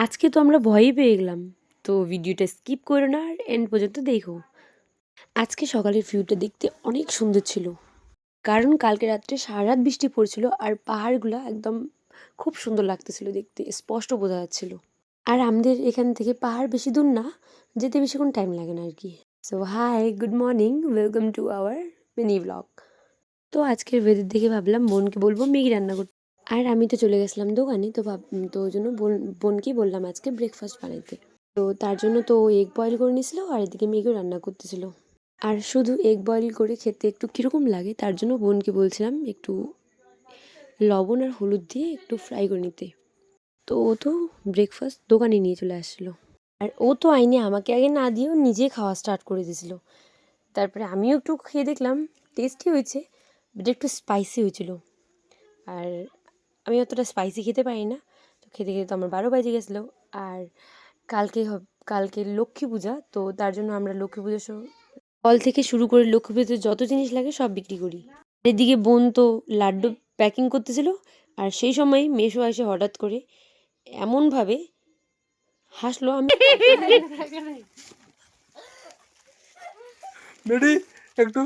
আজকে তো আমরা ভয়ই পেয়ে গেলাম। তো ভিডিওটা স্কিপ করো না আর এন্ড পর্যন্ত দেখো। আজকে সকালের ভিউটা দেখতে অনেক সুন্দর ছিল, কারণ কালকে রাত্রে সারারাত বৃষ্টি পড়ছিল আর পাহাড়গুলো একদম খুব সুন্দর লাগতেছিল দেখতে, স্পষ্ট বোঝা যাচ্ছিল। আর আমাদের এখান থেকে পাহাড় বেশি দূর না, যেতে বেশিক্ষণ টাইম লাগে না আর কি। So hi, good morning, welcome to our mini blog. তো আজকের ওয়েদার দেখে ভাবলাম বোনকে বলবো ম্যাগি রান্না করতে। আর আমি তো চলে গেছিলাম দোকানে, তো ওই জন্য বোনকেই বললাম আজকে ব্রেকফাস্ট বানাইতে। তো তার জন্য তো এগ বয়েল করে নিয়েছিল আর এদিকে ম্যাগিও রান্না করতেছিল। আর শুধু এগ বয়েল করে খেতে একটু কীরকম লাগে, তার জন্য বোনকে বলছিলাম একটু লবণ আর হলুদ দিয়ে একটু ফ্রাই করে নিতে। তো ও তো ব্রেকফাস্ট দোকানে নিয়ে চলে আসছিলো। আর ও তো আইনে আমাকে আগে না দিয়েও নিজে খাওয়া স্টার্ট করে দিয়েছিল। তারপরে আমিও একটু খেয়ে দেখলাম, টেস্টি হয়েছে, বাট একটু স্পাইসি হয়েছিল। আর আমি অতটা স্পাইসি খেতে পারি না, তো খেতে খেতে তো আমার 12 বেজে গেছিলো। আর কালকে লক্ষ্মী পূজা, তো তার জন্য আমরা লক্ষ্মী পুজোর ফল থেকে শুরু করে লক্ষ্মী পুজোতে যত জিনিস লাগে সব বিক্রি করি। এদিকে বোন তো লাড্ডু প্যাকিং করতেছিল, আর সেই সময় মেশো এসে হঠাৎ করে এমনভাবে হাসলো, আমি বেডি একটু